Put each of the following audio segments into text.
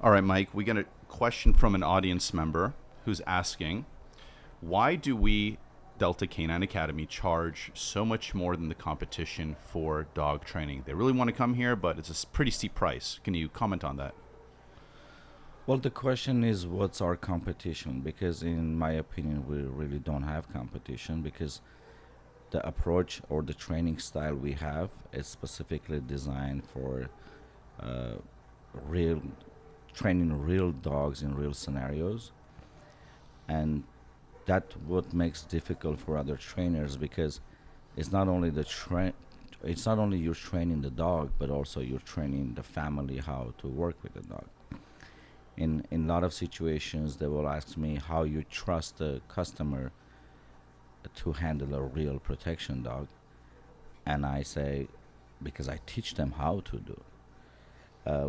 All right, Mike, we got a question from an audience member who's asking, why do we, Delta Canine Academy, charge so much more than the competition for dog training? They really want to come here, but it's a pretty steep price. Can you comment on that? Well, the question is, what's our competition? Because, in my opinion, we really don't have competition because the approach or the training style we have is specifically designed for uh, real training real dogs in real scenarios, and that what makes difficult for other trainers because it's not only it's not only you're training the dog, but also you're training the family how to work with the dog. In a lot of situations, they will ask me how you trust the customer to handle a real protection dog, and I say because I teach them how to do.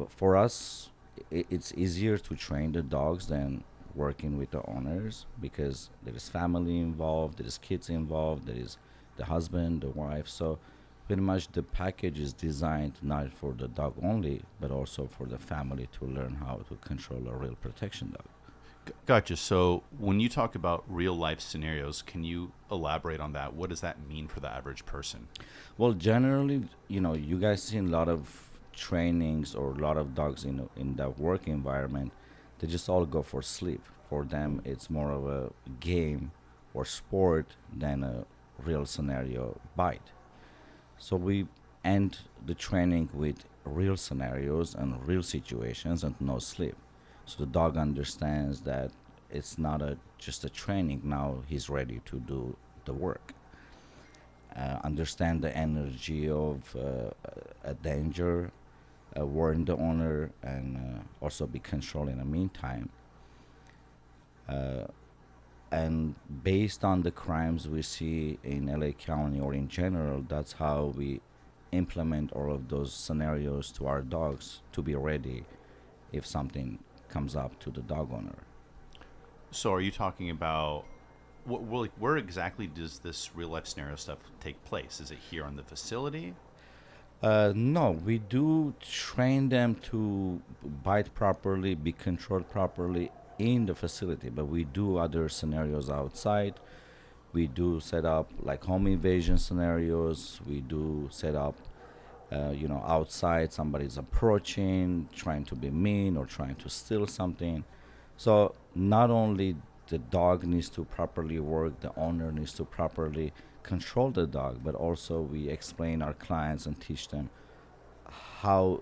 For us, it's easier to train the dogs than working with the owners because there is family involved, there is kids involved, there is the husband, the wife. So pretty much the package is designed not for the dog only, but also for the family to learn how to control a real protection dog. Gotcha. So when you talk about real life scenarios, can you elaborate on that? What does that mean for the average person? Well, generally, you guys see a lot of trainings or a lot of dogs in that work environment. They just all go for sleep. For them, it's more of a game or sport than a real scenario bite. So we end the training with real scenarios and real situations and no sleep. So the dog understands that it's not just a training. Now he's ready to do the work. Understand the energy of a danger, warn the owner, and also be controlled in the meantime. Uh, and based on the crimes we see in LA County or in general, that's how we implement all of those scenarios to our dogs to be ready if something comes up to the dog owner. So are you talking about where exactly does this real life scenario stuff take place? Is it here on the facility? No, we do train them to bite properly, be controlled properly in the facility, but we do other scenarios outside. We do set up like home invasion scenarios. We do set up, outside somebody's approaching, trying to be mean or trying to steal something. So not only the dog needs to properly work, the owner needs to properly control the dog, but also we explain our clients and teach them how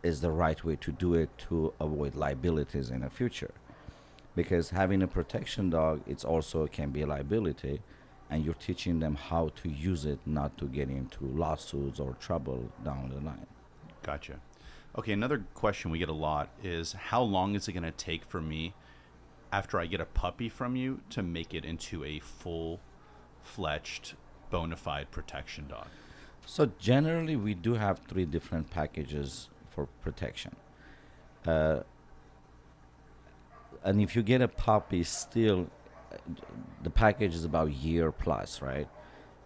is the right way to do it to avoid liabilities in the future. Because having a protection dog, it's also can be a liability, and you're teaching them how to use it, not to get into lawsuits or trouble down the line. Gotcha. Okay, another question we get a lot is how long is it going to take for me after I get a puppy from you to make it into a full-fledged, bona fide protection dog? So generally, we do have three different packages for protection. Uh, and if you get a puppy, still, uh, the package is about year plus, right?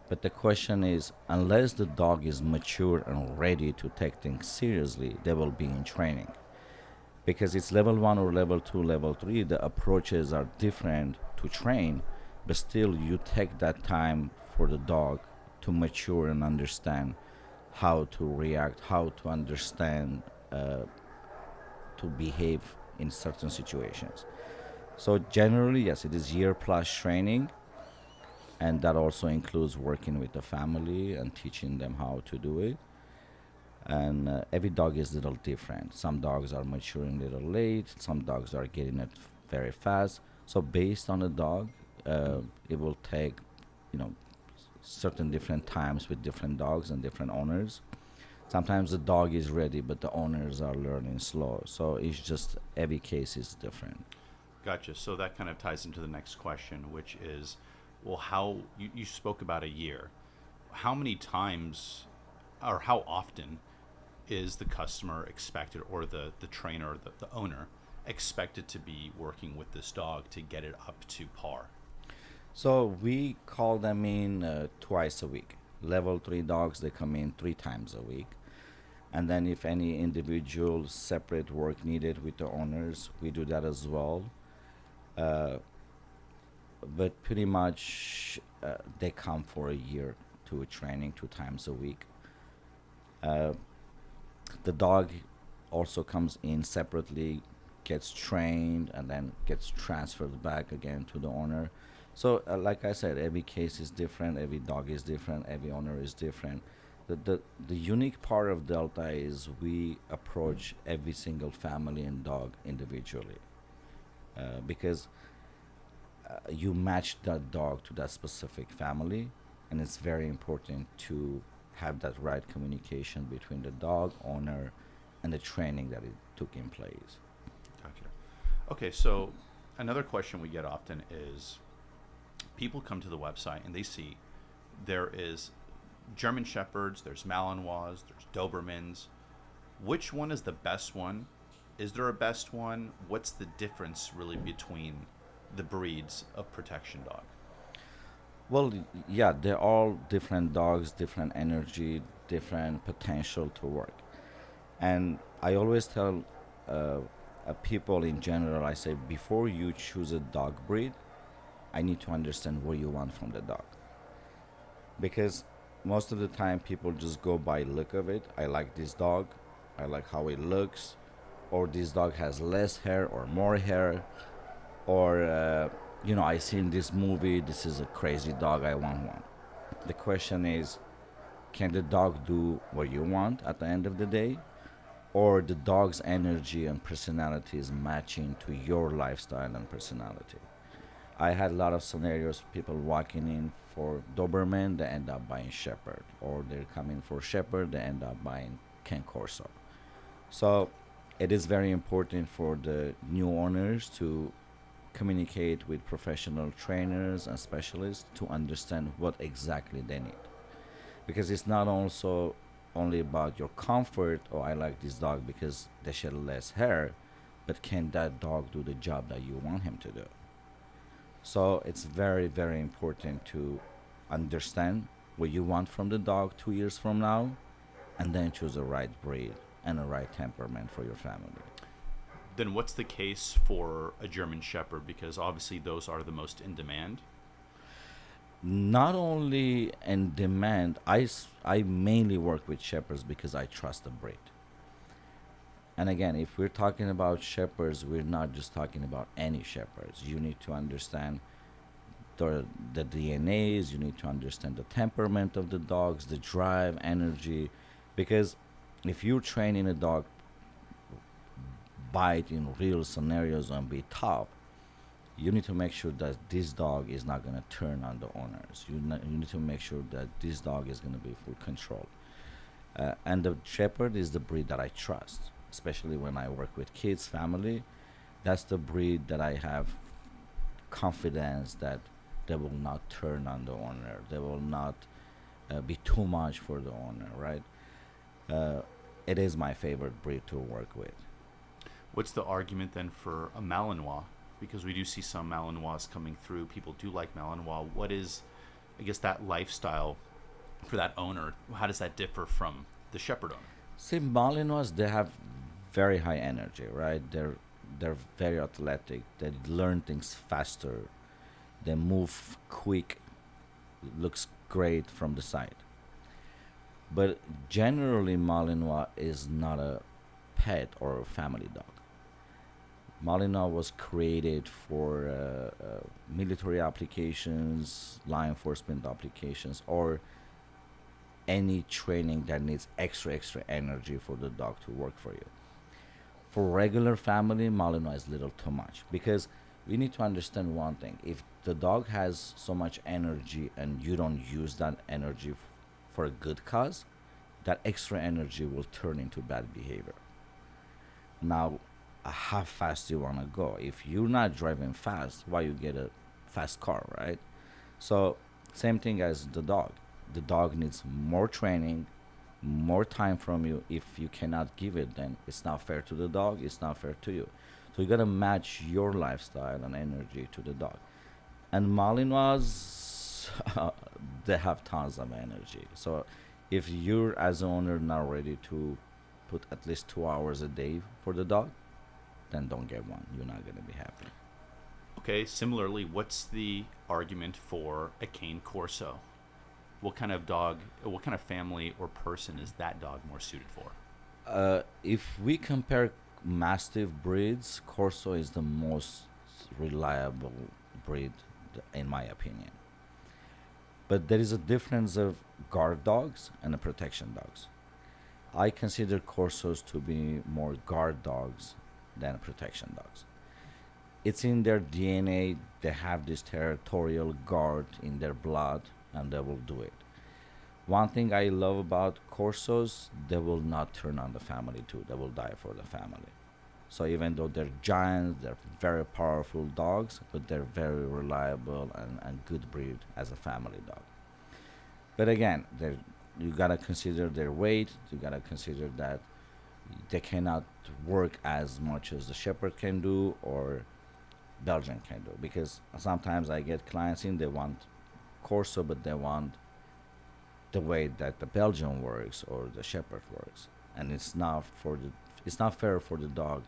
But the question is, unless the dog is mature and ready to take things seriously, they will be in training. Because it's level one or level two, level three, the approaches are different to train, but still you take that time for the dog to mature and understand how to react, how to understand, to behave in certain situations. So generally, yes, it is year plus training, and that also includes working with the family and teaching them how to do it. And every dog is a little different. Some dogs are maturing a little late. Some dogs are getting it very fast. So based on the dog, it will take, certain different times with different dogs and different owners. Sometimes the dog is ready, but the owners are learning slow. So it's just every case is different. Gotcha. So that kind of ties into the next question, which is, well, how you spoke about a year. How many times or how often is the customer expected or the trainer or the owner expected to be working with this dog to get it up to par? So we call them in twice a week. Level three dogs, they come in three times a week. And then if any individual separate work needed with the owners, we do that as well. Uh, but pretty much they come for a year to a training 2 times a week. Uh, the dog also comes in separately, gets trained, and then gets transferred back again to the owner. So, like I said, every case is different, every dog is different, every owner is different. The unique part of Delta is we approach every single family and dog individually, because you match that dog to that specific family, and it's very important to have that right communication between the dog owner and the training that it took in place. Gotcha. Okay, so another question we get often is people come to the website and they see there is German Shepherds, there's Malinois, there's Dobermans. Which one is the best one? Is there a best one? What's the difference really between the breeds of protection dog? Well, yeah, they're all different dogs, different energy, different potential to work. And I always tell people in general, I say, before you choose a dog breed, I need to understand what you want from the dog. Because most of the time people just go by look of it. I like this dog, I like how it looks, or this dog has less hair or more hair, or I seen this movie, this is a crazy dog, I want one. The question is, can the dog do what you want at the end of the day, or the dog's energy and personality is matching to your lifestyle and personality? I had a lot of scenarios, people walking in for Doberman, they end up buying Shepherd, or they're coming for Shepherd, they end up buying Ken Corso. So it is very important for the new owners to communicate with professional trainers and specialists to understand what exactly they need. Because it's not also only about your comfort, oh, I like this dog because they shed less hair, but can that dog do the job that you want him to do? So it's very, very important to understand what you want from the dog 2 years from now, and then choose a right breed and a right temperament for your family. Then what's the case for a German Shepherd? Because obviously those are the most in demand. Not only in demand, I mainly work with shepherds because I trust the breed. And again, if we're talking about shepherds, we're not just talking about any shepherds. You need to understand the DNAs, you need to understand the temperament of the dogs, the drive, energy. Because if you're training a dog bite in real scenarios and be tough, you need to make sure that this dog is not going to turn on the owners. You need to make sure that this dog is going to be full control. And the shepherd is the breed that I trust, especially when I work with kids, family. That's the breed that I have confidence that they will not turn on the owner. They will not be too much for the owner, right? It is my favorite breed to work with. What's the argument then for a Malinois? Because we do see some Malinois coming through. People do like Malinois. What is, I guess, that lifestyle for that owner? How does that differ from the shepherd owner? See, Malinois, they have very high energy, right? They're very athletic. They learn things faster. They move quick. It looks great from the side. But generally, Malinois is not a pet or a family dog. Malinois was created for military applications, law enforcement applications, or any training that needs extra energy for the dog to work for you. For regular family, Malinois is little too much, because we need to understand one thing. If the dog has so much energy and you don't use that energy for a good cause, that extra energy will turn into bad behavior. Now, how fast you want to go? If you're not driving fast, why you get a fast car, right? So same thing as the dog. The dog needs more training, more time from you. If you cannot give it, then it's not fair to the dog, it's not fair to you. So you got to match your lifestyle and energy to the dog. And Malinois, they have tons of energy. So if you're as an owner not ready to put at least 2 hours a day for the dog, then don't get one. You're not gonna be happy. Okay, similarly, what's the argument for a cane corso? What kind of dog, what kind of family or person is that dog more suited for? If we compare mastiff breeds, Corso is the most reliable breed, in my opinion. But there is a difference of guard dogs and the protection dogs. I consider Corsos to be more guard dogs than protection dogs. It's in their DNA. They have this territorial guard in their blood, and they will do it. One thing I love about Corsos, they will not turn on the family too. They will die for the family. So even though they're giants, they're very powerful dogs, but they're very reliable and good breed as a family dog. But again, you gotta consider their weight. You gotta consider that they cannot work as much as the Shepherd can do or Belgian can do. Because sometimes I get clients in, they want Corso, but they want the way that the Belgian works or the Shepherd works, and it's not fair for the dog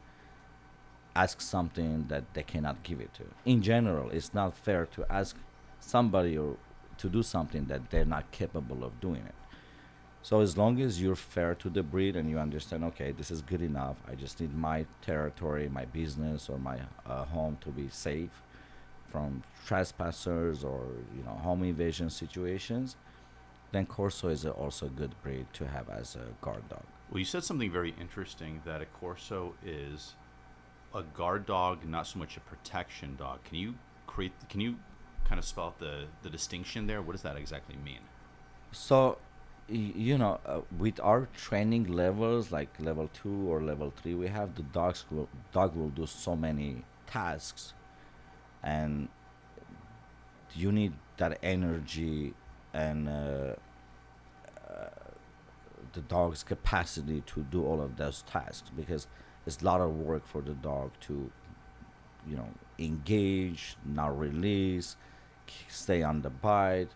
ask something that they cannot give it to. In general, it's not fair to ask somebody or to do something that they're not capable of doing it. So as long as you're fair to the breed and you understand, okay, this is good enough. I just need my territory, my business, or my home to be safe from trespassers or home invasion situations. Then Corso is also a good breed to have as a guard dog. Well, you said something very interesting, that a corso is a guard dog, not so much a protection dog. Can you kind of spell out the distinction there? What does that exactly mean? So, with our training levels, like level 2 or level 3, we have the dog will do so many tasks, and you need that energy and the dog's capacity to do all of those tasks, because it's a lot of work for the dog to engage, not release, stay on the bite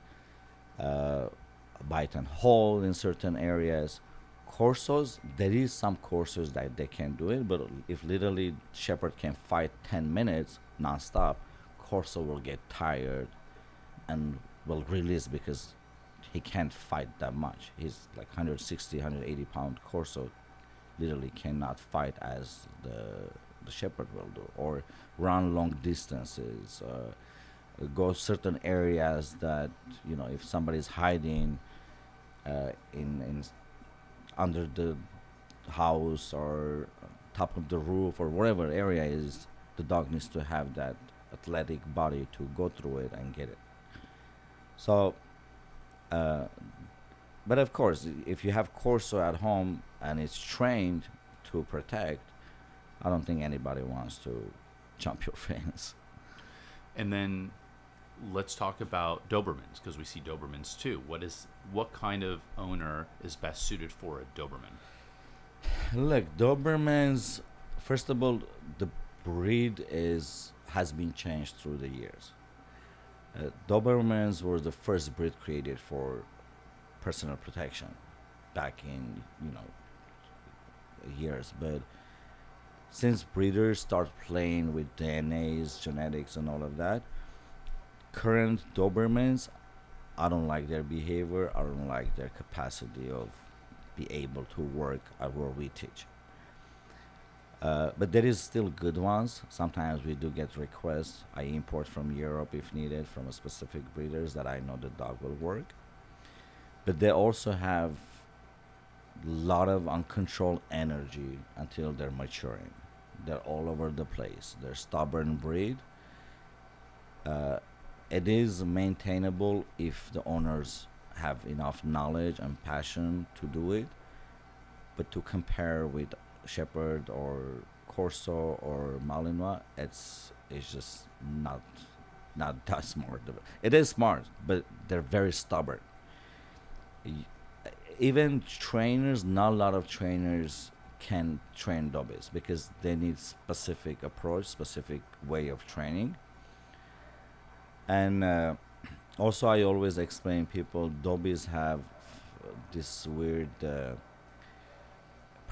and hold in certain areas. Corsos, there is some Corsos that they can do it, but if literally Shepherd can fight 10 minutes non-stop, Corso will get tired and will release because he can't fight that much. He's like 160, 180 pound Corso literally cannot fight as the Shepherd will do, or run long distances, go certain areas that if somebody's hiding in under the house or top of the roof or whatever area is, the dog needs to have that athletic body to go through it and get it. So, but of course, if you have Corso at home and it's trained to protect, I don't think anybody wants to jump your fence. And then let's talk about Dobermans, because we see Dobermans too. What kind of owner is best suited for a Doberman? Look, Dobermans, first of all, the breed has been changed through the years. Dobermans were the first breed created for personal protection back in years, but since breeders start playing with DNAs, genetics, and all of that, current Dobermans, I don't like their behavior. I don't like their capacity of be able to work at where we teach. But there is still good ones. Sometimes we do get requests. I import from Europe if needed from a specific breeders that I know the dog will work. But they also have a lot of uncontrolled energy until they're maturing. They're all over the place. They're stubborn breed. It is maintainable if the owners have enough knowledge and passion to do it. But to compare with Shepherd or Corso or Malinois, it's just not that smart. It is smart, but they're very stubborn. Even trainers, not a lot of trainers can train Dobbies because they need specific approach, specific way of training. And also, I always explain people, Dobbies have this weird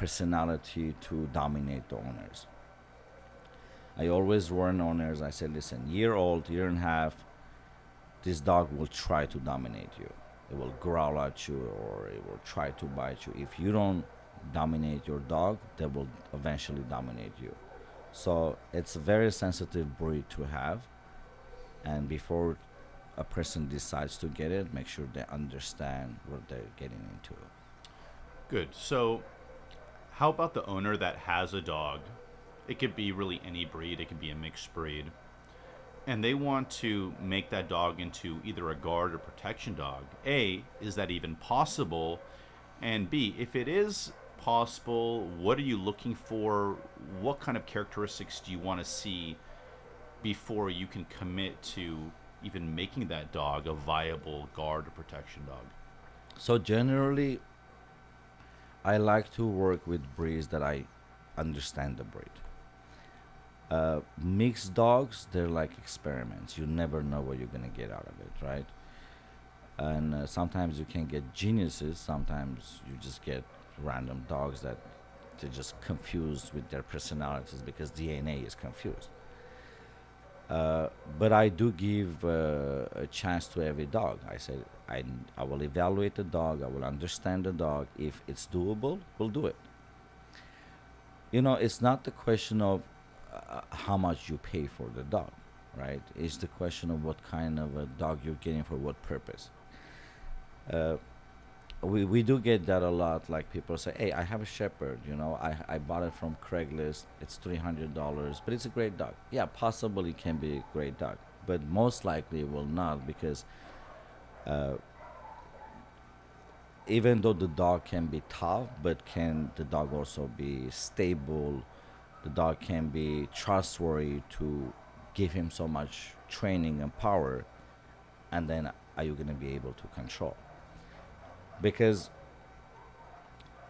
personality to dominate the owners. I always warn owners. I said, listen, year old, year and a half, this dog will try to dominate you. It will growl at you or it will try to bite you. If you don't dominate your dog, they will eventually dominate you. So it's a very sensitive breed to have. And before a person decides to get it, make sure they understand what they're getting into. Good. So, how about the owner that has a dog? It could be really any breed, it could be a mixed breed. And they want to make that dog into either a guard or protection dog. A, is that even possible? And B, if it is possible, what are you looking for? What kind of characteristics do you want to see before you can commit to even making that dog a viable guard or protection dog? So generally, I like to work with breeds that I understand the breed. Mixed dogs, they're like experiments. You never know what you're gonna get out of it, right? And sometimes you can get geniuses. Sometimes you just get random dogs that they're just confused with their personalities because DNA is confused. But I do give a chance to every dog. I said I will evaluate the dog. I will understand the dog. If it's doable, we'll do it. It's not the question of how much you pay for the dog, right? It's the question of what kind of a dog you're getting for what purpose. We do get that a lot. Like people say, "Hey, I have a shepherd. I bought it from Craigslist. It's $300, but it's a great dog." Yeah, possibly it can be a great dog, but most likely it will not because even though the dog can be tough, but can the dog also be stable? The dog can be trustworthy to give him so much training and power, and then are you going to be able to control? Because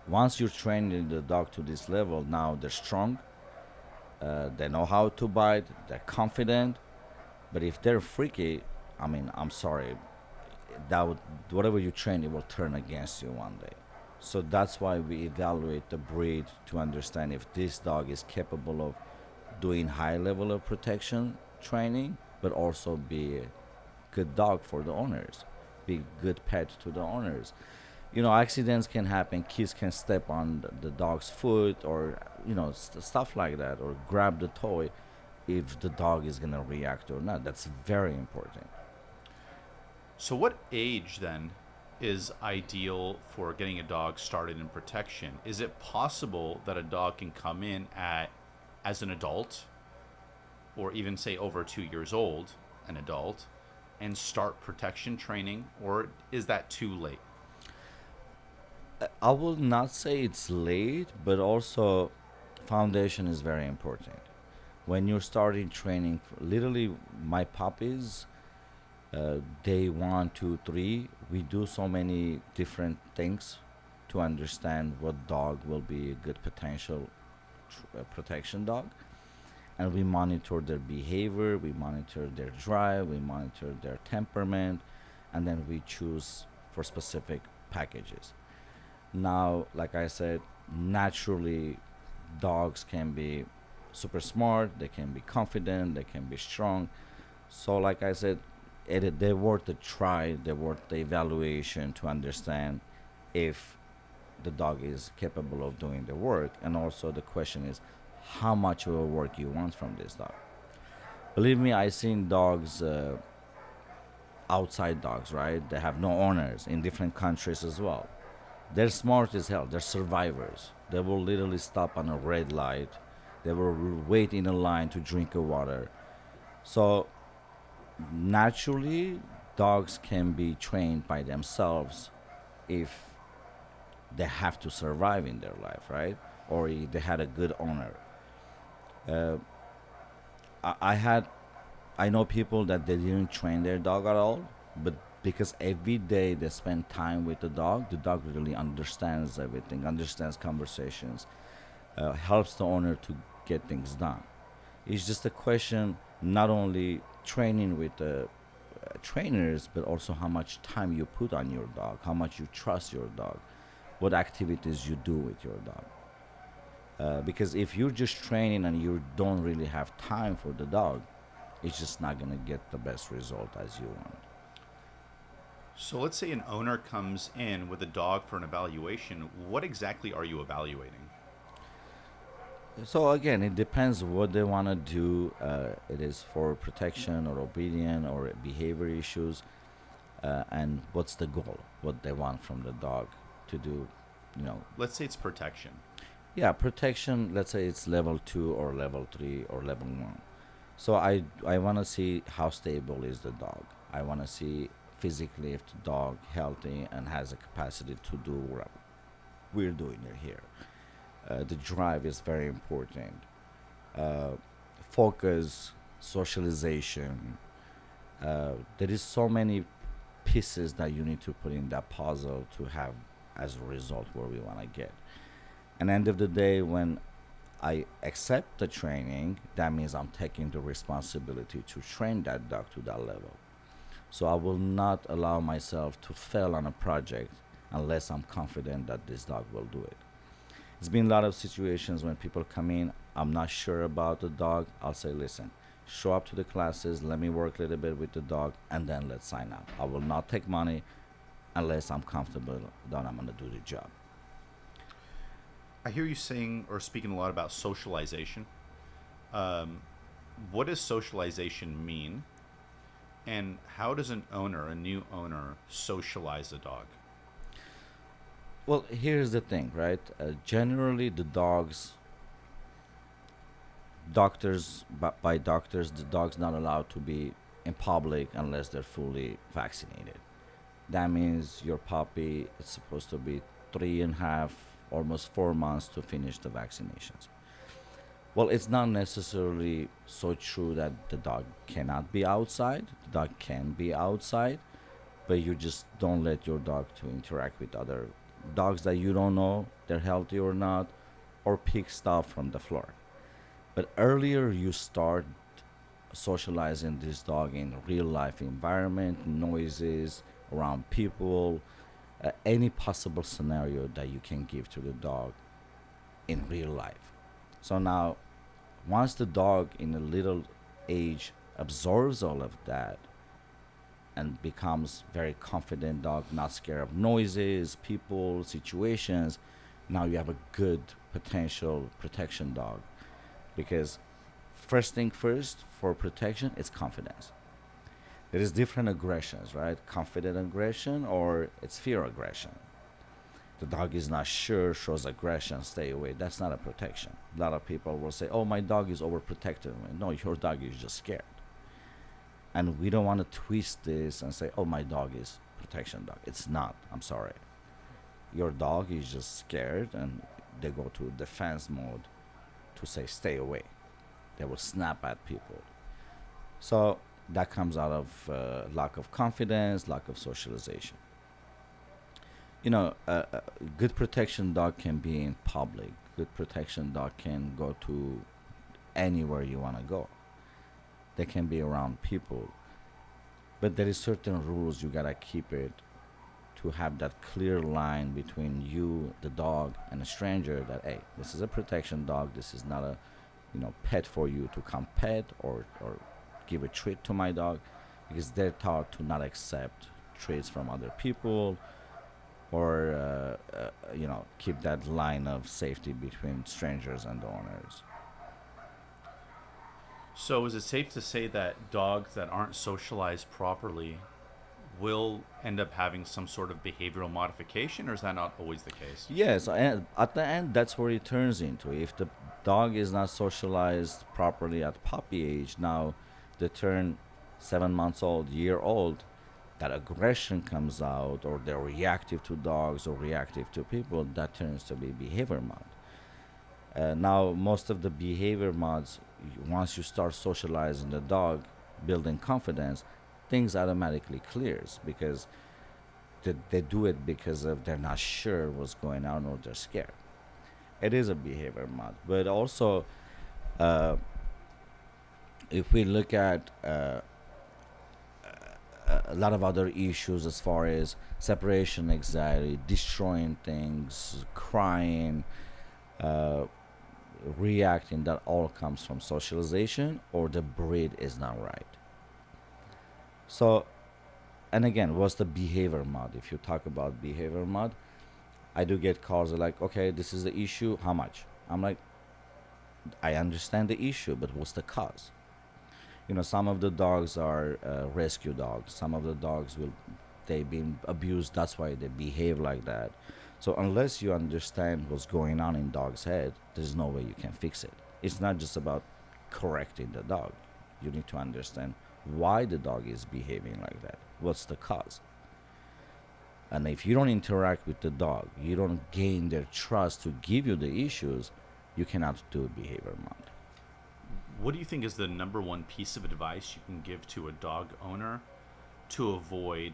once you're training the dog to this level, now they're strong, they know how to bite, they're confident. But if they're freaky, I'm sorry, whatever you train, it will turn against you one day. So that's why we evaluate the breed to understand if this dog is capable of doing high level of protection training, but also be a good dog for the owners, be good pet to the owners. Accidents can happen. Kids can step on the dog's foot or, stuff like that, or grab the toy. If the dog is going to react or not, that's very important. So, what age then is ideal for getting a dog started in protection? Is it possible that a dog can come in as an adult, or even say over 2 years old, an adult, and start protection training, or is that too late? I will not say it's late, but also foundation is very important. When you're starting training, literally my puppies, day 1, 2, 3, we do so many different things to understand what dog will be a good potential protection dog. And we monitor their behavior, we monitor their drive, we monitor their temperament, and then we choose for specific packages. Now, like I said, naturally, dogs can be super smart, they can be confident, they can be strong. So, like I said, they're worth a try, they're worth the evaluation to understand if the dog is capable of doing the work. And also, the question is, how much of a work you want from this dog. Believe me, I've seen dogs, outside dogs, right? They have no owners in different countries as well. They're smart as hell. They're survivors. They will literally stop on a red light. They will wait in a line to drink a water. So naturally, dogs can be trained by themselves if they have to survive in their life, right? Or if they had a good owner. I know people that they didn't train their dog at all, but because every day they spend time with the dog really understands everything, understands conversations, helps the owner to get things done. It's just a question not only training with the trainers, but also how much time you put on your dog, how much you trust your dog, what activities you do with your dog. Because if you're just training and you don't really have time for the dog, it's just not going to get the best result as you want. So let's say an owner comes in with a dog for an evaluation. What exactly are you evaluating? So again, it depends what they want to do. It is for protection or obedience or behavior issues, and what's the goal, what they want from the dog to do, you know. Let's say it's protection. Yeah, protection, let's say it's level 2 or level 3 or level 1. So I want to see how stable is the dog. I want to see physically if the dog healthy and has a capacity to do what we're doing here. The drive is very important. Uh, Focus, socialization. There is so many pieces that you need to put in that puzzle to have as a result where we want to get. And end of the day, when I accept the training, that means I'm taking the responsibility to train that dog to that level. So I will not allow myself to fail on a project unless I'm confident that this dog will do it. It's been a lot of situations when people come in, I'm not sure about the dog. I'll say, listen, show up to the classes, let me work a little bit with the dog, and then let's sign up. I will not take money unless I'm comfortable that I'm going to do the job. I hear you saying or speaking a lot about socialization. What does socialization mean? And how does a new owner, socialize a dog? Well, here's the thing, right? Generally, the by doctors, the dog's not allowed to be in public unless they're fully vaccinated. That means your puppy is supposed to be 3.5, almost 4 months to finish the vaccinations. Well, it's not necessarily so true that the dog cannot be outside. The dog can be outside, but you just don't let your dog to interact with other dogs that you don't know they're healthy or not, or pick stuff from the floor. But earlier you start socializing this dog in real life environment, noises, around people, any possible scenario that you can give to the dog in real life. So now, once the dog in a little age absorbs all of that and becomes very confident dog, not scared of noises, people, situations, now you have a good potential protection dog. Because first thing first, for protection, it's confidence. There is different aggressions, right? Confident aggression or it's fear aggression. The dog is not sure, shows aggression, stay away. That's not a protection. A lot of people will say, oh, my dog is overprotective. No, your dog is just scared. And we don't want to twist this and say, oh, my dog is protection dog. It's not. I'm sorry. Your dog is just scared and they go to defense mode to say, stay away. They will snap at people. So that comes out of lack of confidence, lack of socialization. You know, a good protection dog can be in public. Good protection dog can go to anywhere you want to go. They can be around people. But there is certain rules you gotta keep it to have that clear line between you, the dog, and a stranger that, hey, this is a protection dog. This is not a, pet for you to come pet or give a treat to my dog, because they're taught to not accept treats from other people or, keep that line of safety between strangers and the owners. So is it safe to say that dogs that aren't socialized properly will end up having some sort of behavioral modification, or is that not always the case? Yes, and at the end, that's where it turns into. If the dog is not socialized properly at puppy age, now they turn 7 months old, year old, that aggression comes out, or they're reactive to dogs or reactive to people, that turns to be behavior mod. Now, most of the behavior mods, once you start socializing the dog, building confidence, things automatically clears because they do it because of they're not sure what's going on or they're scared. It is a behavior mod, but also if we look at a lot of other issues as far as separation anxiety, destroying things, crying, reacting that all comes from socialization or the breed is not right. So, and again, what's the behavior mod? If you talk about behavior mod, I do get calls like, okay, this is the issue. How much? I'm like, I understand the issue, but what's the cause? Some of the dogs are rescue dogs. Some of the dogs they've been abused. That's why they behave like that. So unless you understand what's going on in dog's head, there's no way you can fix it. It's not just about correcting the dog. You need to understand why the dog is behaving like that. What's the cause? And if you don't interact with the dog, you don't gain their trust to give you the issues, you cannot do behavior mod. What do you think is the number one piece of advice you can give to a dog owner to avoid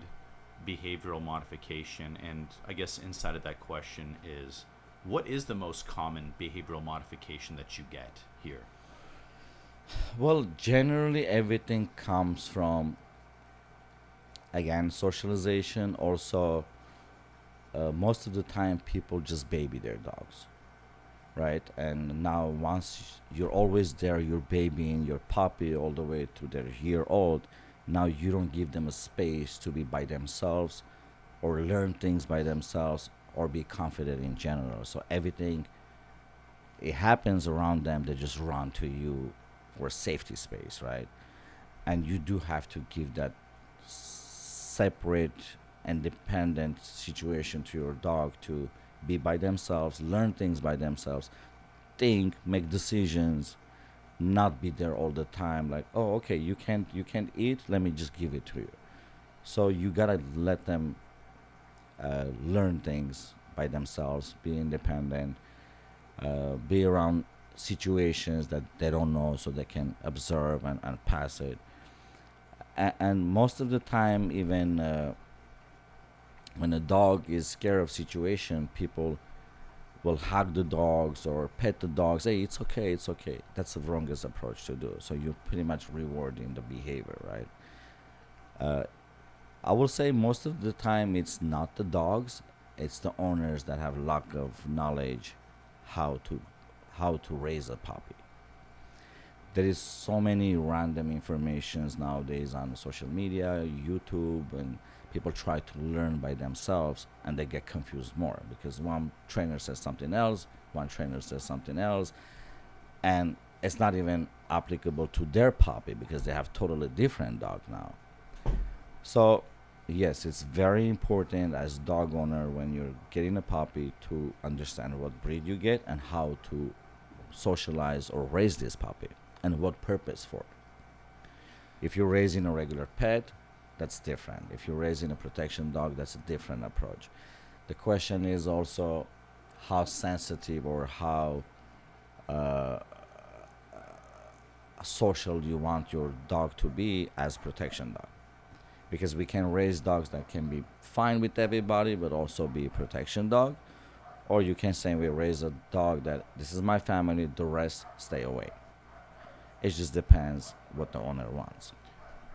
behavioral modification? And I guess inside of that question is, what is the most common behavioral modification that you get here? Well, generally everything comes from, again, socialization. Also, most of the time people just baby their dogs, right? And now once you're always there, you're babying your puppy all the way to their year old. Now you don't give them a space to be by themselves or learn things by themselves or be confident in general. So everything, it happens around them, they just run to you for safety space, right? And you do have to give that separate, independent situation to your dog to be by themselves, learn things by themselves, think, make decisions, not be there all the time like, oh, okay, you can't eat, let me just give it to you. So you gotta let them learn things by themselves, be independent, be around situations that they don't know so they can observe and pass it. And most of the time, even when a dog is scared of situation, people will hug the dogs or pet the dogs. Hey, it's okay, it's okay. That's the wrongest approach to do. So you're pretty much rewarding the behavior, right? I will say most of the time it's not the dogs, it's the owners that have lack of knowledge how to raise a puppy. There is so many random informations nowadays on social media, YouTube, and people try to learn by themselves and they get confused more because one trainer says something else, one trainer says something else, and it's not even applicable to their puppy because they have totally different dog now. So yes, it's very important as dog owner when you're getting a puppy to understand what breed you get and how to socialize or raise this puppy and what purpose for. If you're raising a regular pet, that's different. If you're raising a protection dog, that's a different approach. The question is also how sensitive or how uh, social you want your dog to be as protection dog. Because we can raise dogs that can be fine with everybody but also be a protection dog. Or you can say we raise a dog that this is my family, the rest stay away. It just depends what the owner wants.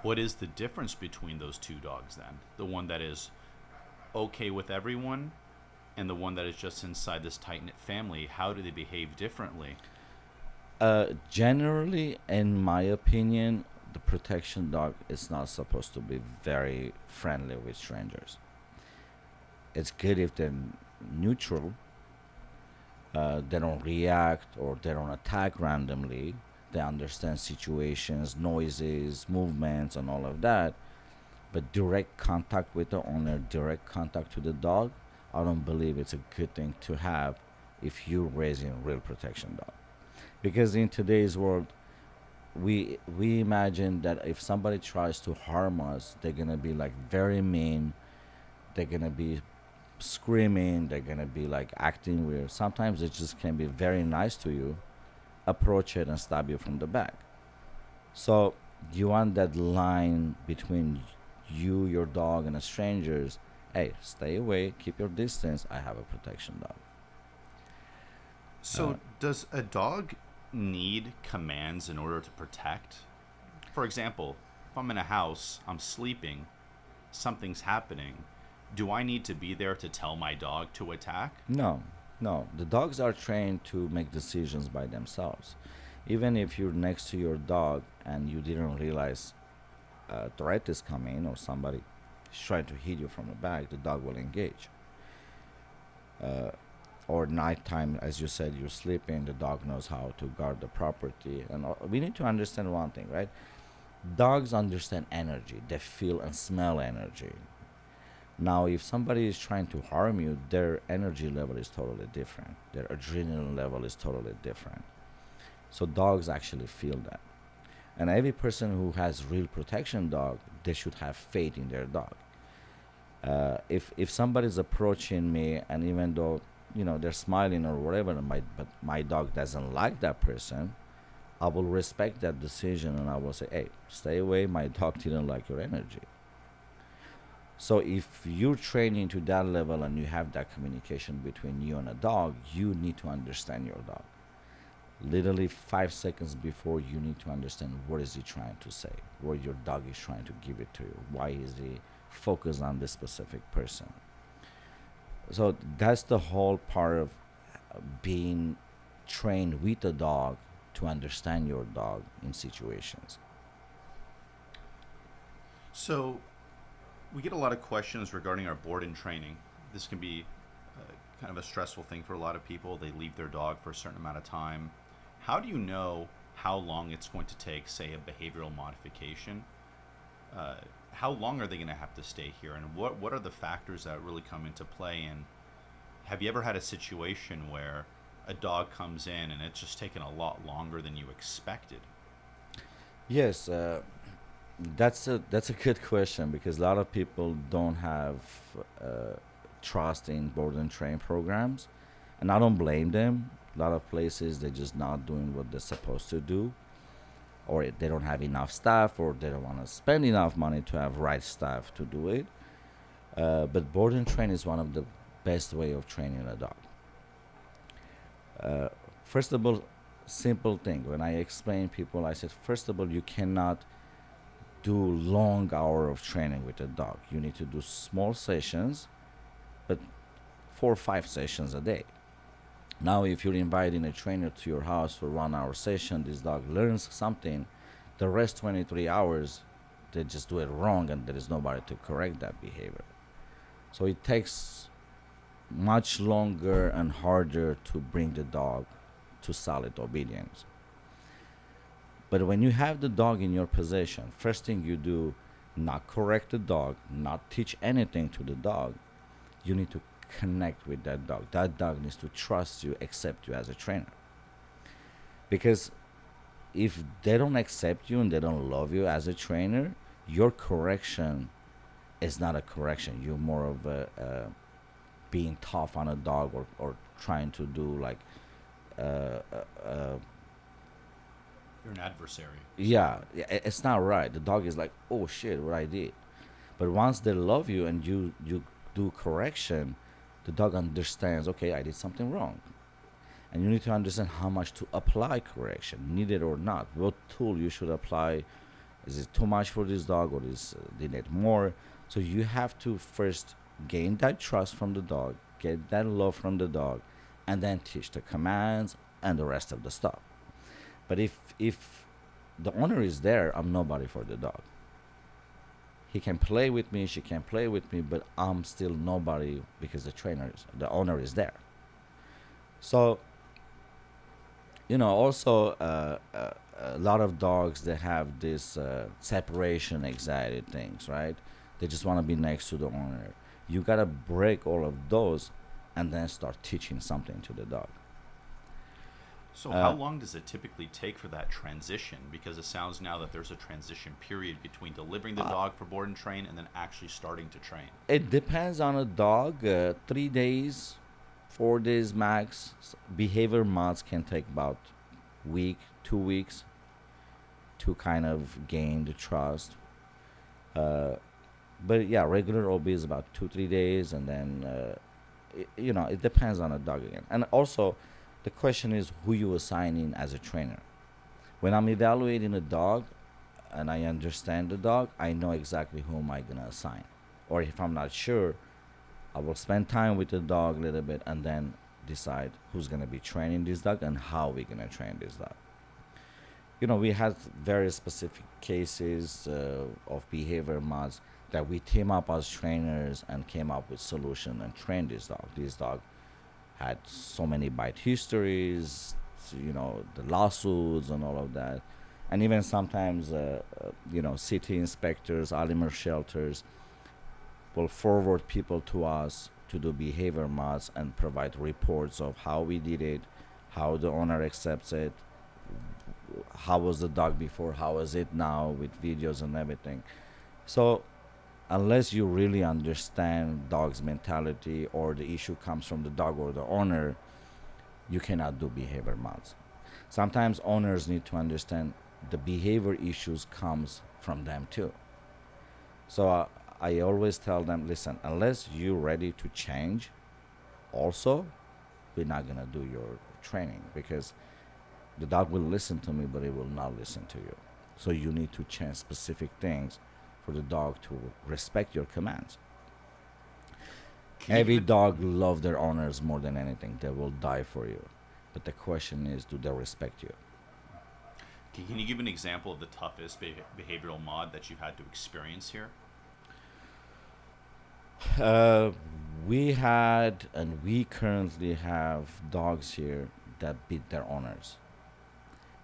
What is the difference between those two dogs then? The one that is okay with everyone and the one that is just inside this tight-knit family, how do they behave differently? Generally, in my opinion, the protection dog is not supposed to be very friendly with strangers. It's good if they're neutral, they don't react or they don't attack randomly. They understand situations, noises, movements, and all of that. But direct contact with the owner, direct contact to the dog, I don't believe it's a good thing to have if you're raising a real protection dog. Because in today's world, we imagine that if somebody tries to harm us, they're gonna be like very mean. They're gonna be screaming. They're gonna be like acting weird. Sometimes it just can be very nice to you, approach it and stab you from the back. So you want that line between you, your dog, and a stranger's. Hey, stay away, keep your distance. I have a protection dog. So does a dog need commands in order to protect? For example, if I'm in a house, I'm sleeping, something's happening, do I need to be there to tell my dog to attack? No, No, the dogs are trained to make decisions by themselves. Even if you're next to your dog and you didn't realize a threat is coming or somebody is trying to hit you from the back, the dog will engage. Uh, or nighttime, as you said, you're sleeping, the dog knows how to guard the property. And we need to understand one thing, right? Dogs understand energy, they feel and smell energy. Now, if somebody is trying to harm you, their energy level is totally different. Their adrenaline level is totally different. So dogs actually feel that. And every person who has real protection dog, they should have faith in their dog. If somebody's approaching me, and even though they're smiling or whatever, and but my dog doesn't like that person, I will respect that decision and I will say, hey, stay away. My dog didn't like your energy. So if you're training to that level and you have that communication between you and a dog, you need to understand your dog. Literally 5 seconds before, you need to understand what is he trying to say, what your dog is trying to give it to you, why is he focused on this specific person. So that's the whole part of being trained with a dog to understand your dog in situations. So we get a lot of questions regarding our board and training. This can be kind of a stressful thing for a lot of people. They leave their dog for a certain amount of time. How do you know how long it's going to take, say, a behavioral modification? How long are they going to have to stay here, and what are the factors that really come into play? And have you ever had a situation where a dog comes in and it's just taken a lot longer than you expected? Yes, that's a good question because a lot of people don't have trust in board and train programs, and I don't blame them. A lot of places they're just not doing what they're supposed to do, or they don't have enough staff, or they don't want to spend enough money to have right staff to do it. But board and train is one of the best way of training a dog. First of all, simple thing. When I explain people, I said, first of all, you cannot do long hour of training with a dog. You need to do small sessions, but 4 or 5 sessions a day. Now, if you're inviting a trainer to your house for 1 hour session, this dog learns something. The rest 23 hours, they just do it wrong, and there is nobody to correct that behavior. So it takes much longer and harder to bring the dog to solid obedience. But when you have the dog in your possession, first thing you do, not correct the dog, not teach anything to the dog. You need to connect with that dog. That dog needs to trust you, accept you as a trainer. Because if they don't accept you and they don't love you as a trainer, your correction is not a correction. You're more of a being tough on a dog, or trying to do like uh, uh, You're an adversary. yeah, it's not right. The dog is like, oh shit, what I did. But once they love you and you do correction, the dog understands, okay, I did something wrong. And you need to understand how much to apply correction, needed or not. What tool you should apply. Is it too much for this dog, or is they need more? So you have to first gain that trust from the dog, get that love from the dog, and then teach the commands and the rest of the stuff. But if the owner is there, I'm nobody for the dog. He can play with me, she can play with me, but I'm still nobody because the owner is there. So, also a lot of dogs, they have this separation anxiety things, right? They just want to be next to the owner. You gotta break all of those, and then start teaching something to the dog. So how long does it typically take for that transition? Because it sounds now that there's a transition period between delivering the dog for board and train and then actually starting to train. It depends on a dog. 3 days, 4 days max. Behavior mods can take about week, 2 weeks to kind of gain the trust. But yeah, regular OB is about 2 3 days, and then it depends on a dog again. And also, the question is who you assigning as a trainer. When I'm evaluating a dog and I understand the dog, I know exactly who am I gonna assign. Or if I'm not sure, I will spend time with the dog a little bit and then decide who's going to be training this dog and how we're going to train this dog. We had very specific cases of behavior mods that we team up as trainers and came up with solution and trained this dog. This dog had so many bite histories, the lawsuits and all of that. And even sometimes, city inspectors, animal shelters will forward people to us to do behavior mods and provide reports of how we did it, how the owner accepts it, how was the dog before, how is it now, with videos and everything. So unless you really understand dog's mentality or the issue comes from the dog or the owner, you cannot do behavior mods. Sometimes owners need to understand the behavior issues comes from them too. So I always tell them, listen, unless you're ready to change, also, we're not gonna do your training, because the dog will listen to me, but it will not listen to you. So you need to change specific things for the dog to respect your commands. Every dog loves their owners more than anything. They will die for you. But the question is, do they respect you? Can you give an example of the toughest behavioral mod that you've had to experience here? We had, and we currently have dogs here that beat their owners.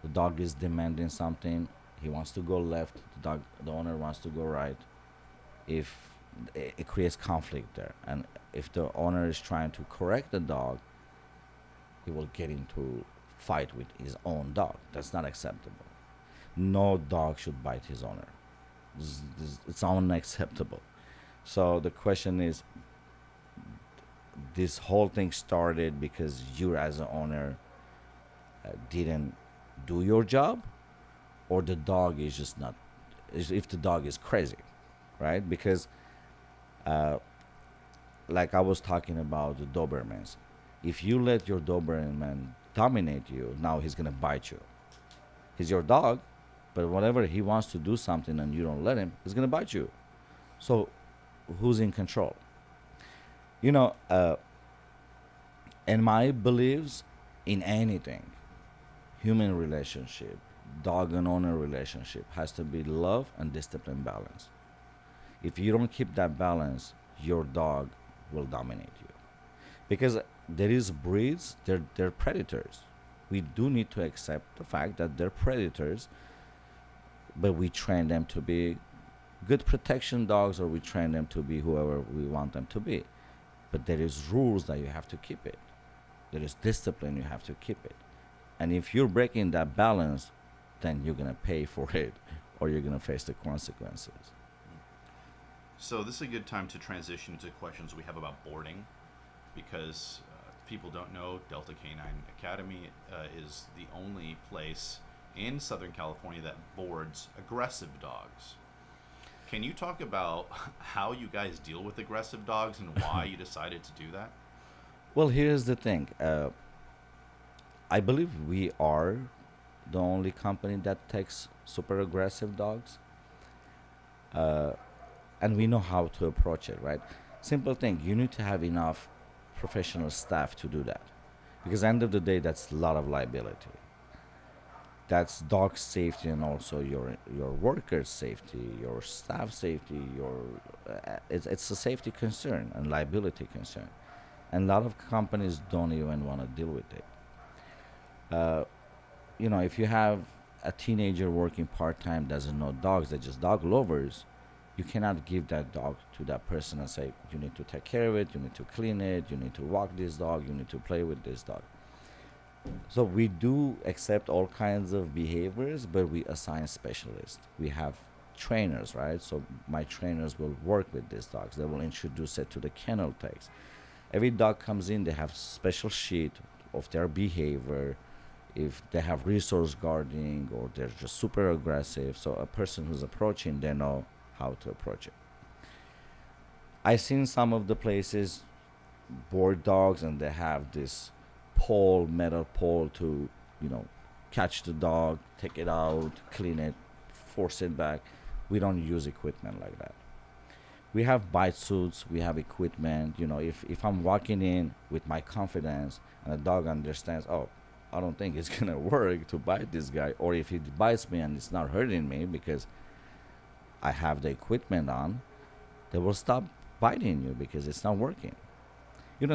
The dog is demanding something. He wants to go left. The owner wants to go right. If it creates conflict there, and if the owner is trying to correct the dog, he will get into fight with his own dog. That's not acceptable. No dog should bite his owner. It's unacceptable. So the question is, this whole thing started because you as an owner didn't do your job, or the dog is just not, if the dog is crazy, right? Because like I was talking about the Dobermans, if you let your Doberman dominate you, now he's gonna bite you. He's your dog, but whenever he wants to do something and you don't let him, he's gonna bite you. So who's in control? In my beliefs, in anything, human relationship, dog and owner relationship has to be love and discipline balance. If you don't keep that balance, your dog will dominate you. Because there is breeds, they're predators. We do need to accept the fact that they're predators, but we train them to be good protection dogs, or we train them to be whoever we want them to be. But there is rules that you have to keep it. There is discipline, you have to keep it. And if you're breaking that balance, then you're going to pay for it, or you're going to face the consequences. So this is a good time to transition to questions we have about boarding, because if people don't know, Delta Canine Academy is the only place in Southern California that boards aggressive dogs. Can you talk about how you guys deal with aggressive dogs and why you decided to do that? Well, here's the thing. I believe we are the only company that takes super aggressive dogs. And we know how to approach it, right? Simple thing, you need to have enough professional staff to do that. Because at the end of the day, that's a lot of liability. That's dog safety, and also your workers' safety, your staff safety, it's a safety concern and liability concern. And a lot of companies don't even want to deal with it. If you have a teenager working part-time, doesn't know dogs, they're just dog lovers, you cannot give that dog to that person and say, you need to take care of it, you need to clean it, you need to walk this dog, you need to play with this dog. So we do accept all kinds of behaviors, but we assign specialists. We have trainers, right? So my trainers will work with these dogs. They will introduce it to the kennel techs. Every dog comes in, they have special sheet of their behavior, if they have resource guarding or they're just super aggressive. So a person who's approaching, they know how to approach it. I've seen some of the places board dogs and they have this metal pole to, catch the dog, take it out, clean it, force it back. We don't use equipment like that. We have bite suits, we have equipment. If I'm walking in with my confidence and the dog understands, oh, I don't think it's gonna work to bite this guy, or if he bites me and it's not hurting me because I have the equipment on, they will stop biting you because it's not working.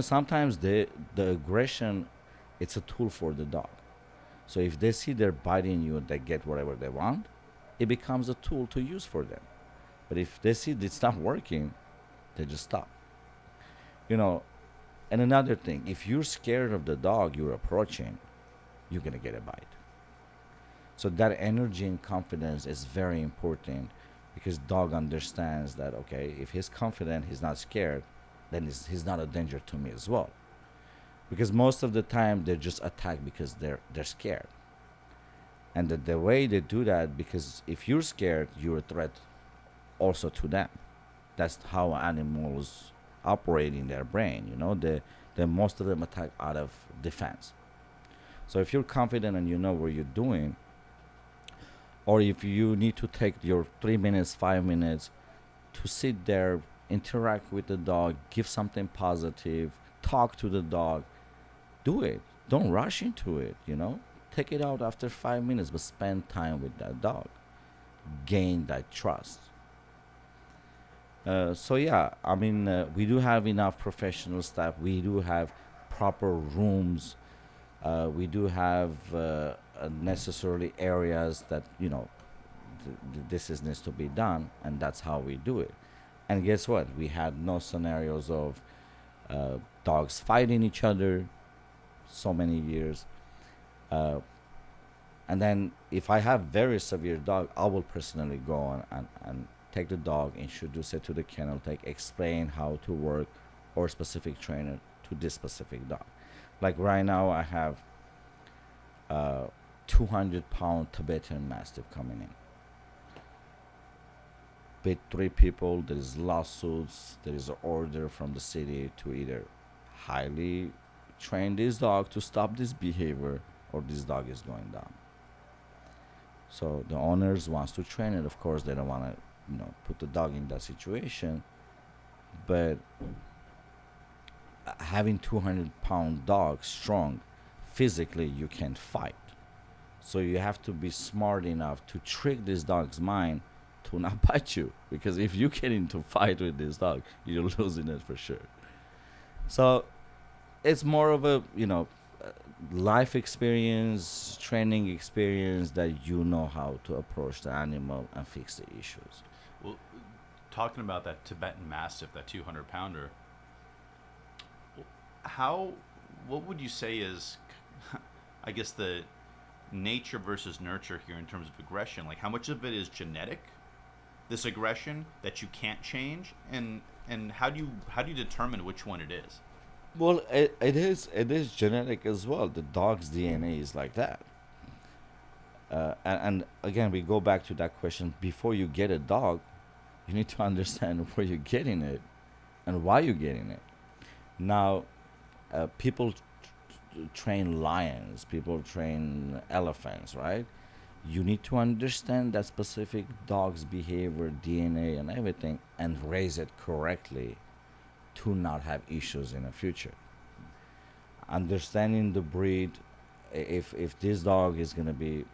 Sometimes the aggression, it's a tool for the dog. So if they see they're biting you and they get whatever they want, it becomes a tool to use for them. But if they see it's not working, they just stop. You know, and another thing, if you're scared of the dog you're approaching, you're gonna get a bite. So that energy and confidence is very important because dog understands that okay, if he's confident, he's not scared, then he's not a danger to me as well. Because most of the time they just attack because they're scared. And the way they do that, because if you're scared, you're a threat also to them. That's how animals operate in their brain. The most of them attack out of defense. So if you're confident and you know what you're doing, or if you need to take your 3 minutes, 5 minutes to sit there, interact with the dog, give something positive, talk to the dog, do it. Don't rush into it. Take it out after 5 minutes, but spend time with that dog. Gain that trust. So yeah, I mean, we do have enough professional staff. We do have proper rooms. We do have necessarily areas that this needs to be done, and that's how we do it. And guess what? We had no scenarios of dogs fighting each other so many years. And then if I have very severe dog, I will personally go on and take the dog, introduce it to the kennel, explain how to work or specific trainer to this specific dog. Like right now, I have 200-pound Tibetan Mastiff coming in. With 3 people, there is lawsuits, there is an order from the city to either highly train this dog to stop this behavior or this dog is going down. So the owners wants to train it. Of course, they don't want to, put the dog in that situation. But having 200-pound dog strong, physically you can't fight. So you have to be smart enough to trick this dog's mind to not bite you. Because if you get into fight with this dog, you're losing it for sure. So it's more of a, life experience, training experience that you know how to approach the animal and fix the issues. Well, talking about that Tibetan Mastiff, that 200-pounder, what would you say is, I guess, the nature versus nurture here in terms of aggression? Like, how much of it is genetic, this aggression that you can't change, and how do you determine which one it is? Well, it is genetic as well. The dog's DNA is like that. And again, we go back to that question. Before you get a dog, you need to understand where you're getting it and why you're getting it. Now, people train lions, people train elephants, right? You need to understand that specific dog's behavior, DNA, and everything, and raise it correctly to not have issues in the future. Understanding the breed, if this dog is going to be,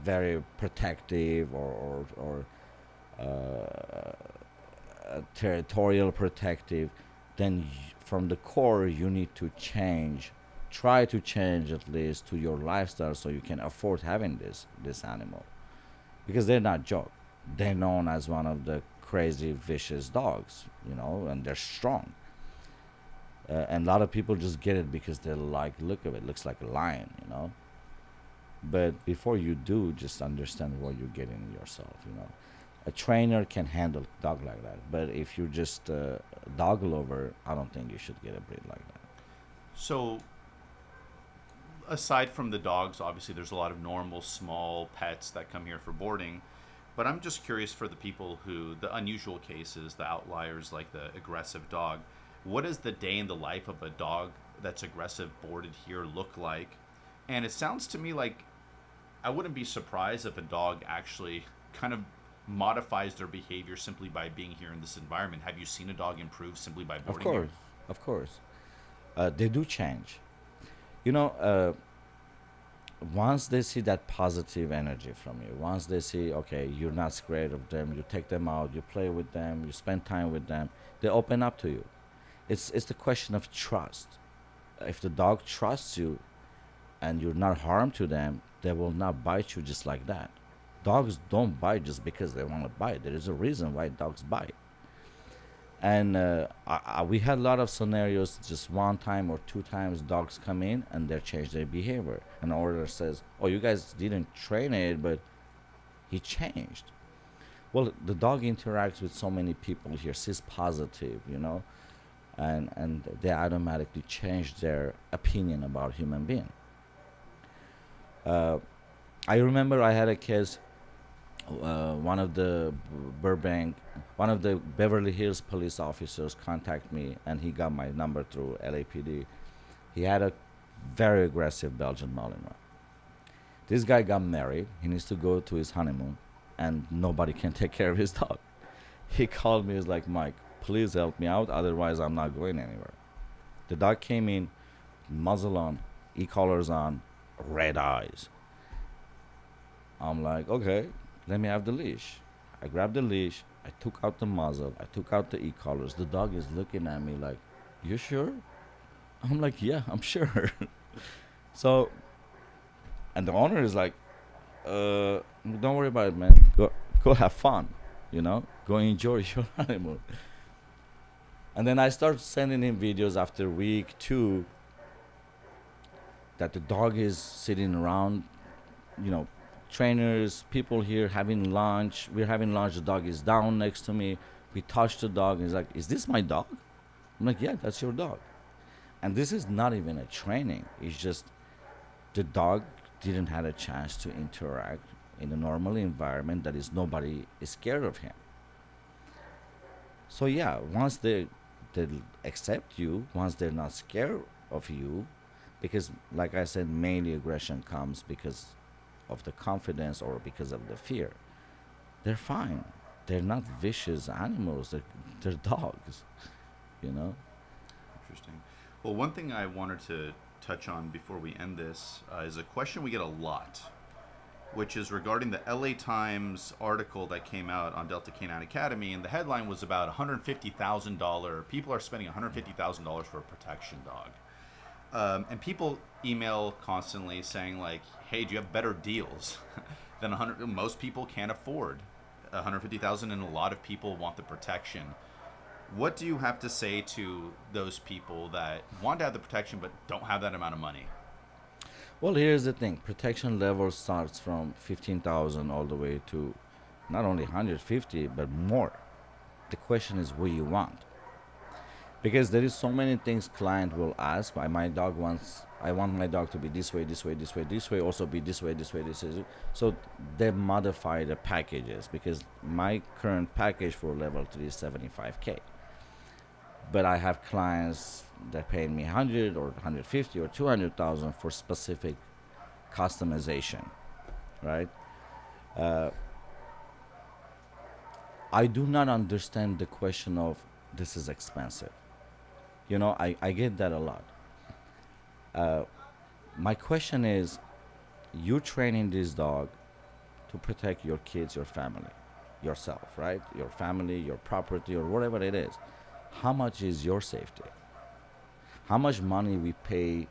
very protective or territorial protective, then from the core you need to try to change at least to your lifestyle so you can afford having this animal, because they're not joke. They're known as one of the crazy vicious dogs, and they're strong. And a lot of people just get it because they like the look of it. Looks like a lion. But before you do, just understand what you're getting yourself. A trainer can handle a dog like that, but if you're just a dog lover, I don't think you should get a breed like that. So, aside from the dogs, obviously there's a lot of normal small pets that come here for boarding. But I'm just curious for the people the unusual cases, the outliers like the aggressive dog, what does the day in the life of a dog that's aggressive boarded here look like? And it sounds to me like I wouldn't be surprised if a dog actually kind of modifies their behavior simply by being here in this environment. Have you seen a dog improve simply by Of boarding here? course, of course. They do change. You know, once they see that positive energy from you, once they see, okay, you're not scared of them, you take them out, you play with them, you spend time with them, they open up to you. It's the question of trust. If the dog trusts you and you're not harm to them, they will not bite you just like that. Dogs don't bite just because they want to bite. There is a reason why dogs bite. And we had a lot of scenarios, just one time or two times dogs come in and they change their behavior. And the owner says, oh, you guys didn't train it, but he changed. Well, the dog interacts with so many people here, sees positive, and they automatically change their opinion about human being. Uh, I remember I had a case, one of the Burbank, one of the Beverly Hills police officers contact me, and he got my number through LAPD. He had a very aggressive Belgian Malinois. This guy got married. He needs to go to his honeymoon, and nobody can take care of his dog. He called me. He's like, Mike, please help me out. Otherwise, I'm not going anywhere. The dog came in, muzzle on, e-collars on, red eyes. I'm like, okay, let me have the leash. I grabbed the leash. I took out the muzzle. I took out the e-collars. The dog is looking at me like, you sure? I'm like, yeah, I'm sure. So, and the owner is like, don't worry about it, man. Go have fun, Go enjoy your honeymoon. And then I start sending him videos after week 2 that the dog is sitting around, trainers, people here having lunch. We're having lunch. The dog is down next to me. We touch the dog. And he's like, is this my dog? I'm like, yeah, that's your dog. And this is not even a training. It's just the dog didn't have a chance to interact in a normal environment that is nobody is scared of him. So yeah, once they accept you, once they're not scared of you, because like I said, mainly aggression comes because of the confidence or because of the fear. They're fine. They're not vicious animals. They're dogs, Interesting. Well, one thing I wanted to touch on before we end this is a question we get a lot, which is regarding the LA Times article that came out on Delta Canine Academy, and the headline was about $150,000. People are spending $150,000 for a protection dog. And people email constantly saying like, hey, do you have better deals than 100? Most people can't afford 150,000, and a lot of people want the protection. What do you have to say to those people that want to have the protection but don't have that amount of money? Well, here's the thing. Protection level starts from 15,000 all the way to not only 150, but more. The question is what you want. Because there is so many things client will ask. I want my dog to be this way, this way, this way, this way, also be this way, this way, this way. So they modify the packages because my current package for level 3 is 75K. But I have clients that pay me 100 or 150 or 200,000 for specific customization, right? I do not understand the question of this is expensive. I get that a lot. My question is, you're training this dog to protect your kids, your family, yourself, right? Your family, your property, or whatever it is. How much is your safety? How much money we pay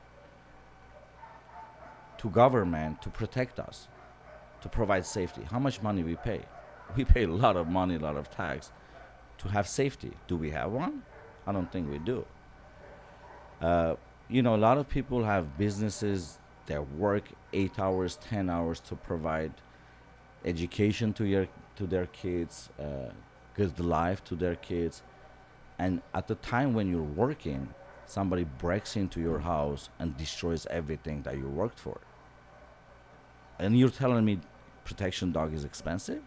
to government to protect us, to provide safety? How much money we pay? We pay a lot of money, a lot of tax to have safety. Do we have one? I don't think we do. A lot of people have businesses that work 8 hours, 10 hours to provide education to their kids, good life to their kids. And at the time when you're working, somebody breaks into your house and destroys everything that you worked for. And you're telling me protection dog is expensive?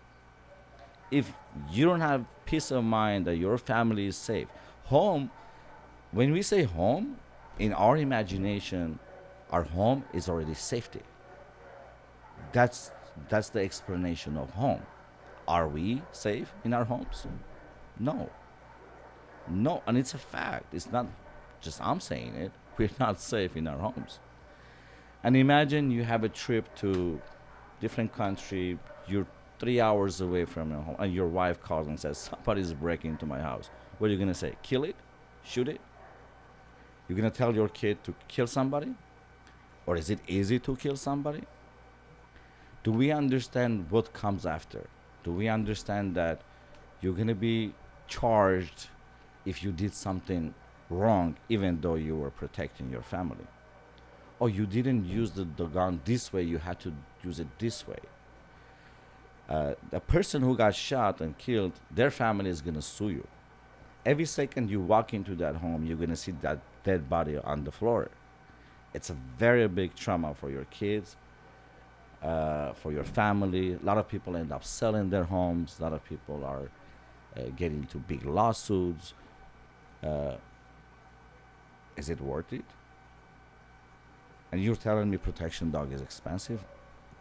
If you don't have peace of mind that your family is safe, home, when we say home, in our imagination, our home is already safety. That's the explanation of home. Are we safe in our homes? No. No, and it's a fact. It's not just I'm saying it. We're not safe in our homes. And imagine you have a trip to different country. You're 3 hours away from your home, and your wife calls and says somebody's breaking into my house. What are you gonna say? Kill it? Shoot it? You're gonna tell your kid to kill somebody? Or is it easy to kill somebody? Do we understand what comes after? Do we understand that you're gonna be charged if you did something wrong, even though you were protecting your family? Or you didn't use the gun this way, you had to use it this way. The person who got shot and killed, their family is gonna sue you. Every second you walk into that home, you're gonna see that dead body on the floor. It's a very big trauma for your kids, for your family. A lot of people end up selling their homes. A lot of people are getting into big lawsuits. Is it worth it? And you're telling me protection dog is expensive?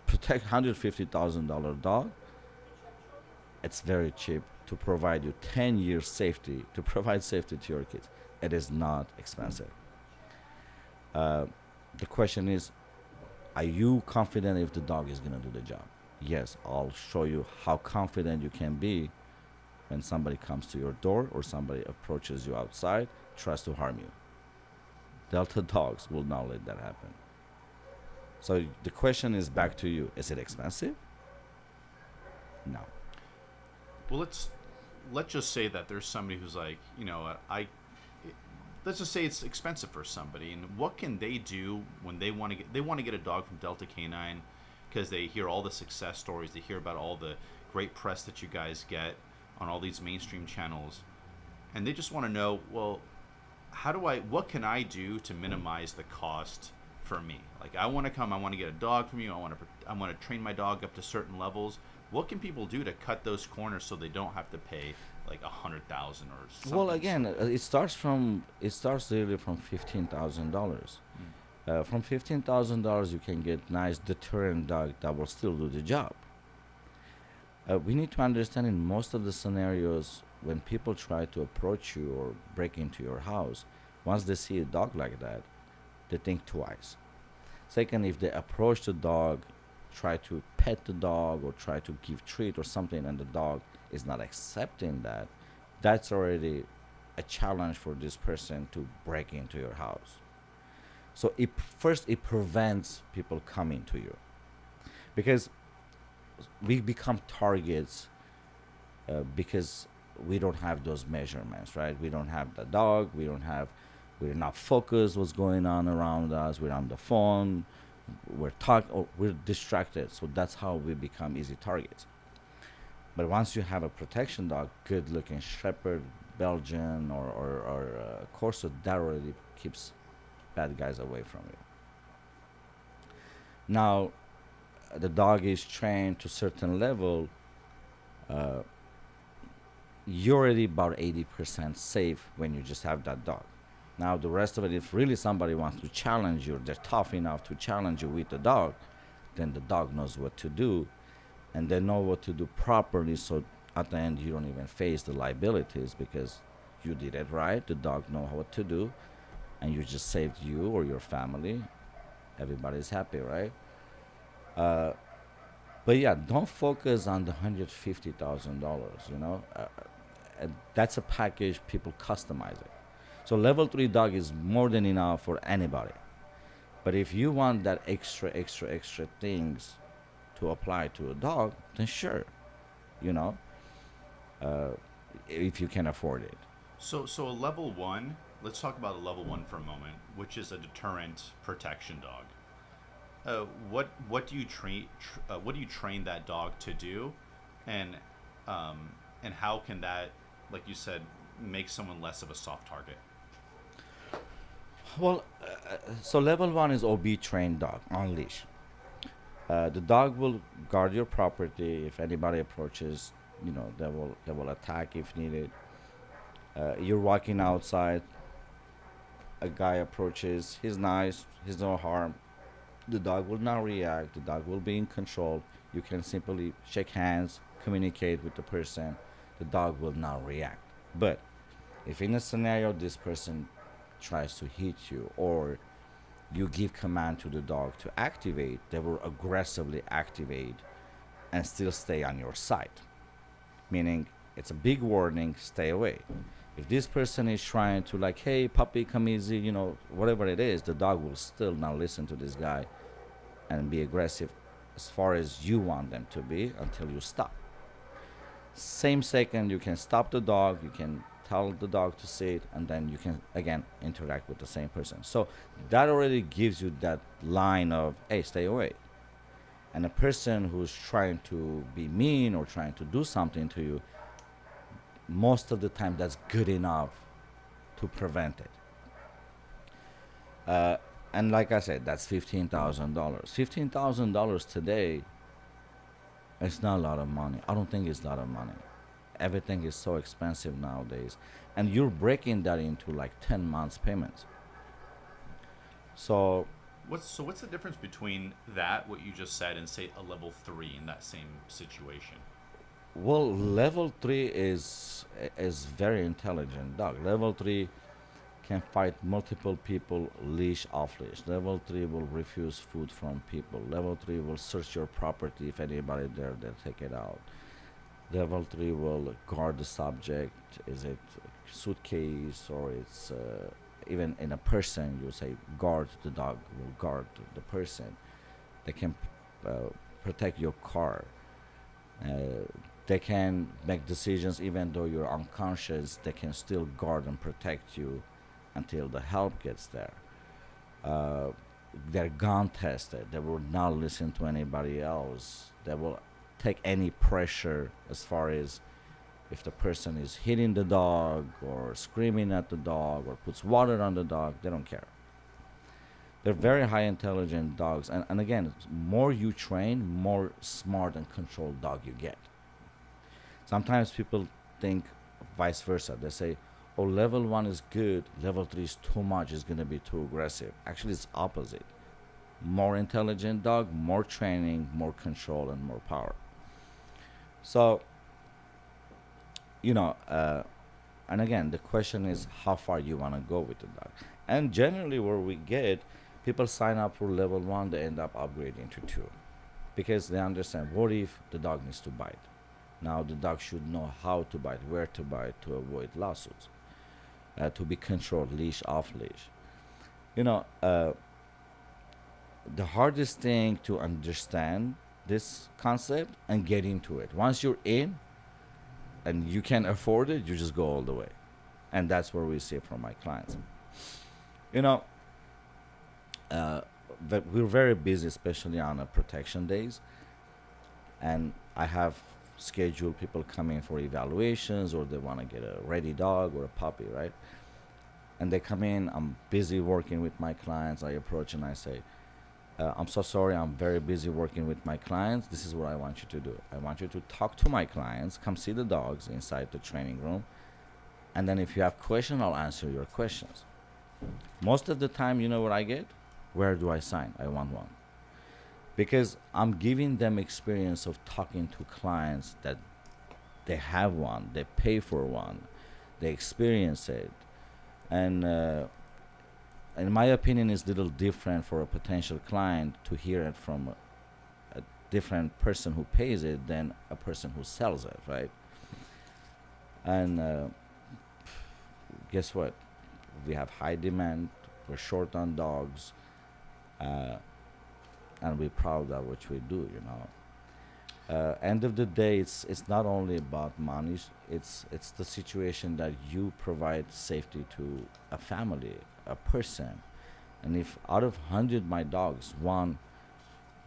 Protect $150,000 dog. It's very cheap to provide you 10 years safety, to provide safety to your kids. It is not expensive. The question is, are you confident if the dog is going to do the job? Yes, I'll show you how confident you can be when somebody comes to your door or somebody approaches you outside, tries to harm you. Delta dogs will not let that happen. So the question is back to you. Is it expensive? No. Well, let's just say that there's somebody who's like, let's just say it's expensive for somebody, and what can they do when they want to get a dog from Delta Canine because they hear all the success stories, they hear about all the great press that you guys get on all these mainstream channels, and they just want to know, well, what can I do to minimize the cost for me? Like, I want to get a dog from you. I want to train my dog up to certain levels. What can people do to cut those corners so they don't have to pay like $100,000 or something? Well, again, it starts really from $15,000. From $15,000, you can get nice deterrent dog that will still do the job. We need to understand in most of the scenarios when people try to approach you or break into your house, once they see a dog like that, they think twice. Second, if they approach the dog, try to pet the dog or try to give treat or something, and the dog is not accepting that, that's already a challenge for this person to break into your house. So it prevents people coming to you, because we become targets because we don't have those measurements, right? We don't have the dog. We're not focused what's going on around us. We're on the phone. We're distracted. So that's how we become easy targets. But once you have a protection dog, good-looking Shepherd, Belgian, or Corso, that already keeps bad guys away from you. Now, the dog is trained to a certain level. You're already about 80% safe when you just have that dog. Now, the rest of it, if really somebody wants to challenge you, they're tough enough to challenge you with the dog, then the dog knows what to do, and they know what to do properly, so at the end you don't even face the liabilities because you did it right. The dog knows what to do, and you just saved you or your family. Everybody's happy, right? But yeah, don't focus on the $150,000. And that's a package, people customize it. So level 3 dog is more than enough for anybody. But if you want that extra things to apply to a dog, then sure, if you can afford it. So a level 1, let's talk about a level 1 for a moment, which is a deterrent protection dog. What do you train that dog to do, and how can that, like you said, make someone less of a soft target? Well, so level 1 is OB trained dog on leash. The dog will guard your property. If anybody approaches, they will attack if needed. You're walking outside, a guy approaches, he's nice, he's no harm. The dog will not react. The dog will be in control. You can simply shake hands, communicate with the person, the dog will not react. But if in a scenario this person tries to hit you, or you give command to the dog to activate, they will aggressively activate and still stay on your side. Meaning it's a big warning, stay away. If this person is trying to like, hey puppy, come easy, whatever it is, the dog will still not listen to this guy and be aggressive as far as you want them to be until you stop. Same second you can stop the dog, you can tell the dog to sit, and then you can again interact with the same person. So that already gives you that line of, hey, stay away. And a person who's trying to be mean or trying to do something to you, most of the time that's good enough to prevent it. And like I said, that's $15,000. $15,000 today is not a lot of money. I don't think it's a lot of money. Everything is so expensive nowadays. And you're breaking that into like 10 months payments. So What's the difference between that, what you just said, and say a level 3 in that same situation? well, level 3 is very intelligent dog. Level 3 can fight multiple people leash off leash. Level 3 will refuse food from people. Level 3 will search your property. If anybody there, they'll take it out. Level 3 will guard the subject. Is it suitcase or it's even in a person, you say guard, the dog will guard the person. They can protect your car. They can make decisions even though you're unconscious. They can still guard and protect you until the help gets there. They're gun tested. They will not listen to anybody else. They will take any pressure as far as if the person is hitting the dog or screaming at the dog or puts water on the dog. They don't care. They're very high intelligent dogs. And again, more you train, more smart and controlled dog you get. Sometimes people think vice versa. They say, oh, level 1 is good, level 3 is too much, it's going to be too aggressive. Actually, it's opposite. More intelligent dog, more training, more control, and more power. So, and again, the question is how far you want to go with the dog. And generally where we get, people sign up for level 1, they end up upgrading to 2. Because they understand, what if the dog needs to bite? Now the dog should know how to bite, where to bite to avoid lawsuits. To be controlled, leash, off leash. The hardest thing to understand this concept and get into it. Once you're in and you can afford it, you just go all the way. And that's where we see it from my clients. That we're very busy, especially on protection days. And I have scheduled people coming for evaluations, or they want to get a ready dog or a puppy, right? And they come in, I'm busy working with my clients. I approach and I say, I'm so sorry, I'm very busy working with my clients. This is what I want you to do. I want you to talk to my clients, come see the dogs inside the training room. And then if you have questions, I'll answer your questions. Most of the time, you know what I get? Where do I sign? I want one. Because I'm giving them experience of talking to clients that they have one, they pay for one, they experience it. And in my opinion, it's a little different for a potential client to hear it from a different person who pays it than a person who sells it, right? And guess what? We have high demand, we're short on dogs, and we're proud of what we do, End of the day, it's not only about money, it's the situation that you provide safety to a family, a person. And if out of 100 my dogs, one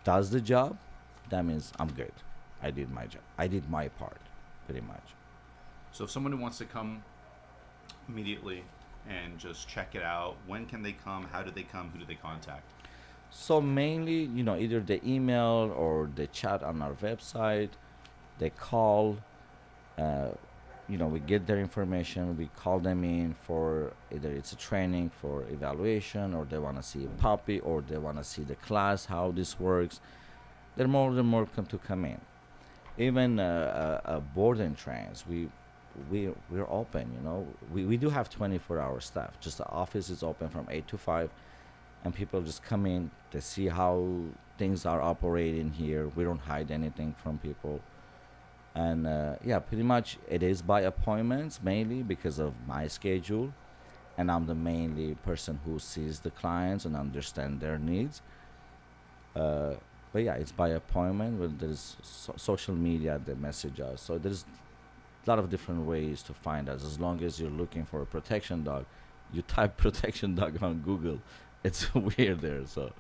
does the job, that means I'm good. I did my job. I did my part, pretty much. So if someone wants to come immediately and just check it out, when can they come? How do they come? Who do they contact? So mainly, either they email or they chat on our website, they call, we get their information, we call them in for either it's a training for evaluation, or they want to see a puppy, or they want to see the class, how this works. They're more than welcome to come in. Even board and trains, we're open. You know, we do have 24-hour staff. Just the office is open from 8 to 5, and people just come in. They see how things are operating here. We don't hide anything from people. And yeah, pretty much it is by appointments mainly because of my schedule, and I'm the mainly person who sees the clients and understand their needs. Uh, but yeah, it's by appointment. Well, there's social media, they message us. So there's a lot of different ways to find us. As long as you're looking for a protection dog, you type protection dog on Google, it's weird there. So